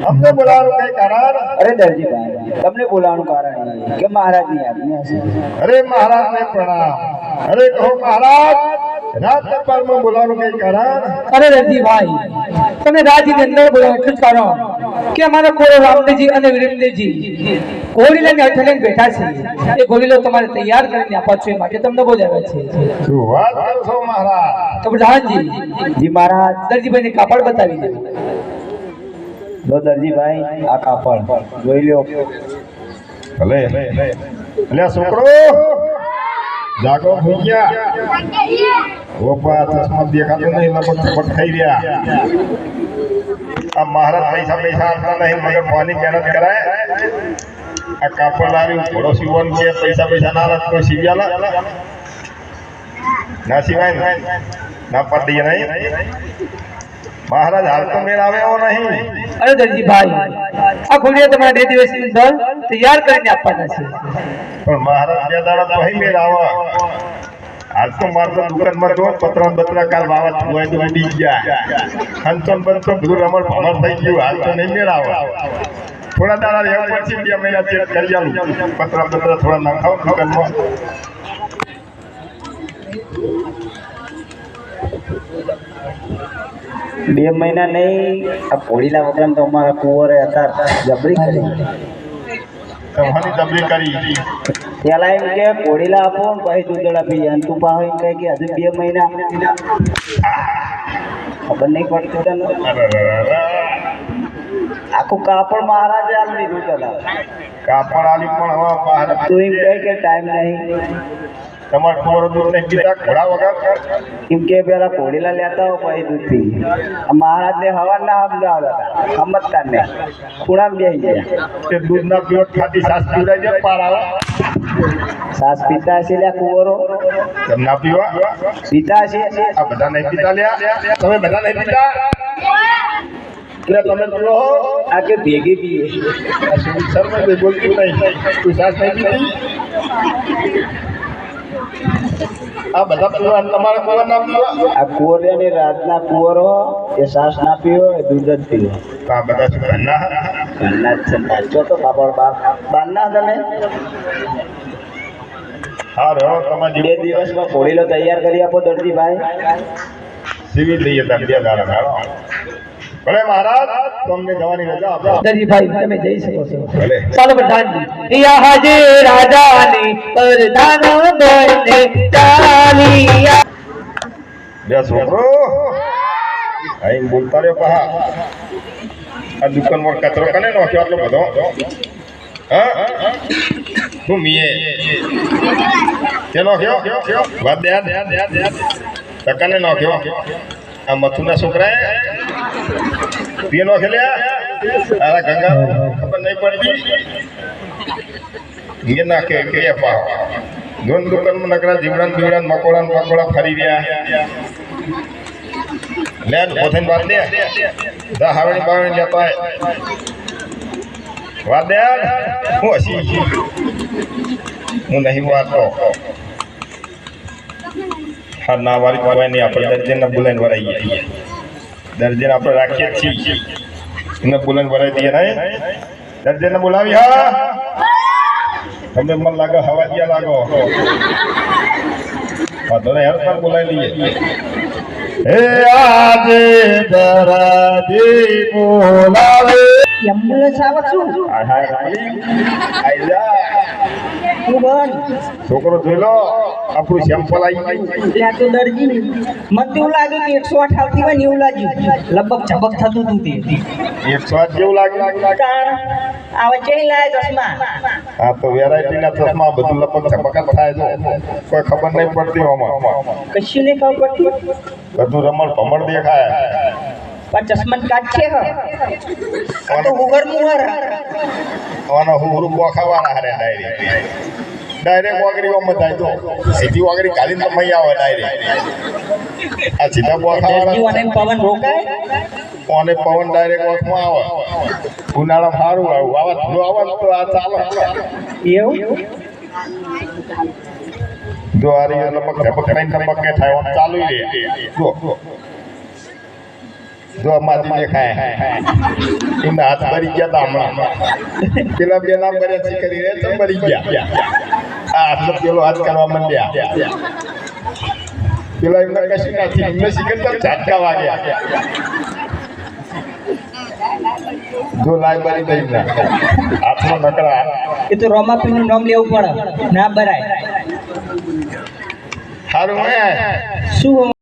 हमने बोलाવાનું કઈ કારણ? અરે દરજીભાઈ, તમને બોલાવાનું કારણ એ કે મહારાજની આજ્ઞા છે. અરે મહારાજને પ્રણામ. અરે કહો મહારાજ, રાજ દરબારમાં બોલાવાનું કઈ કારણ? અરે દરજીભાઈ, તમે રાજની અંદર બોલાવો એટલું જ કારણ કે અમારા કોરો રામદેવજી અને વીરેન્દ્રજી ઘોડીલાને હાથે લઈને બેઠા છે. એ ઘોડીલો તમારે તૈયાર કરીને આપવા છે, માટે તમને બોલાવ્યા છે. શું વાત કરો છો મહારાજ? તો પ્રધાનજી, જી મહારાજ. દરજીભાઈને કાપડ બતાવી દે. લો દરજીભાઈ, આ કાપડ જોઈ લ્યો. ભલે અલ્યા છોકરો જાગો થઈ ગયા. ઓપા ચશ્મા દેખાતો નહીં, લપટ ચપટ થઈ રહ્યા. આ મહારાજ પૈસા આપતા નહીં, મગર પાણી મહેનત કરાય. આ કાપડ લાવ્યું ઘોડો સીવવાનું છે, પૈસા ના લાગ કોઈ સીવ્યા ના સિવાય ના પડી નહીં. મહારાજ હાલ તો મેળ આવે એવો નહીં. અરે દરજીભાઈ, આ ઘોડીલા તમારા 2 દિવસની અંદર તૈયાર કરીને આપવાના છે. પણ મહારાજ 2 દાડા તો અહીં મેળ આવે. હાલ તો મારે તો દુકાનમાં તો પતરા કાલ વાવા હોય તો ઉડી ગયા. ખંચન બંધ બધું રમણ ભમણ થઈ ગયું. હાલ તો નહીં મેળ આવે. થોડા દાડા રહેવા પછી 2 મહિના ચેક કરી આલું. પતરા થોડા નાખાવ દુકાનમાં. બે મહિના નહીં, આ ઘોડીલા વગર તો અમારા કુંવરે હતા જબરી કરી. તમારી જબરી કરી. પેલા એમ કે ઘોડીલા આપો ને પછી દૂધડા પી જાય. તું પાહો એમ કહે કે હજુ 2 મહિના ખબર નહીં પડતી તને. આખું કાપડ મહારાજે આલી દીધું. પેલા કાપડ આલી પણ હવે મહારાજ તું એમ કહે કે ટાઈમ નહીં. તમારે કુંવરો દૂધ નહીં પીતા ઘોડા વગર? એમ કે પેલા ઘોડીલા લેતા હો પછી દૂધ પી. મહારાજ ને હવા ના સમજતા ને ખૂણા બેસી ગયા. તે દૂધ ના પીવો ખાટી સાસ પીવડાઈ જાય પાર આવે. સાસ પીતા હશે લ્યા કુંવરો? તમે ના પીવા? પીતા હશે. આ બધા નહીં પીતા લ્યા? તમે બધા નહીં પીતા? એટલે તમે પીવો? આ કે ભેગી પીએ. શર્મા બોલતું નહીં. તું સાસ નહીં પીતી? આ બધા પીવા તમારે કુંવર ના પીવા? આ કુંવરિયાની રાતના કુંવરો એ સાસ ના પીવો, એ દૂધ જ પીવો. આ બધા શું ઘરના? ઘરના જ છે. નાચો તો કાપડ બારના તમે. હા રહો તમારે 2 દિવસમાં ઘોડીલો તૈયાર કરી આપો દરજીભાઈ. સીવી દઈએ તમે 2 દાડા. ભલે મહારાજ, તમને જવાની રજા આપો. દરજીભાઈ, તમે જઈ શકો છો. ભલે. ચાલો પ્રધાનજી, યહાં જે રાજાની પ્રધાનો બને ચાલિયા. બે છોકરો અહીં બોલતા રહ્યો. પહા આ દુકાનમાં કચરો કને નાખ્યો આટલો બધો? હા શું મીએ કે નાખ્યો? વાત દે કને નાખ્યો? આ મથુના છોકરાએ પીએ નાખે લ્યા? તારા ગંગા ખબર નહીં પડતી? એ નાખે કે પા દોન દુકાનમાં નકરા જીવડાન મકોડા ફરી રહ્યા. લે પોથીને વાત દે. હાવણી બાવણી લેતા વાત દે. હું હસી હું નહીં વાતો. હા ના વારી કોઈ નહીં. આપણે દર્જનને બોલાઈને વરાઈએ. દર્જન આપણે રાખીએ છીએ. એને બોલાઈને વરાઈ દઈએ નહીં. દર્જનને બોલાવી. હા તમને મન લાગે હવા ગયા લાગો. વાંધો નહીં, હેર પર બોલાવી લઈએ. હે આજે દરાજી બોલાવે. એમ્બ્યુલન્સ આવે શું આ હાય રમણી આઈ જા તું બન છોકરો જોઈ લો આપણું સેમ્પલ આવી ગયું એટલે તો દરજી મને એવું લાગ્યું કે 108 આવતી હોય ને એવું લાગ્યું લગભગ ઝબક થતું હતું તે 108 જેવું લાગ્યું તાણ આવે ચેઈ લાય ચશ્મા હા તો વેરાયટીના ચશ્મા બધું લપક ચપક જ થાય છે કોઈ ખબર નહીં પડતી આમાં કશું નહીં ખબર પડતી બધું રમણ ભમણ દેખાય પણ ચશ્મા કાઢ છે હ આ તો ઉગર મુહર આનો હુરું બોખાવાના હારે ડાયરેક્ટ વાગરી ઓમ થાય તો સીધી વાગરી કાલીન તો મઈ આવે ડાયરેક્ટ આ સીધા બોખાવાના દરજીઓને પવન રોકાય ઓને પવન ડાયરેક્ટ ઓખમાં આવે ઉનાળામાં સારું આવે વાવાઝોડું આવે તો આ ચાલે એવું જો આ રીતે લપક ઝપક નહીં ધમકે થાય આમ ચાલુ રહે જો માજી દેખાય એમના હાથ ભરી ગયા તા હમણાં પેલા બે નામ કર્યા છે કરી રે તો ભરી ગયા આ હાથ પેલો હાથ કરવા માંડ્યા પેલા એમને કશું નથી એમને સિકંદર ઝાટકા વાગ્યા જો લાઈ ભરી દઈ ના હાથમાં નકળા એ તો રોમાપીનું નામ લેવું પડે ના બરાય સારું હે શું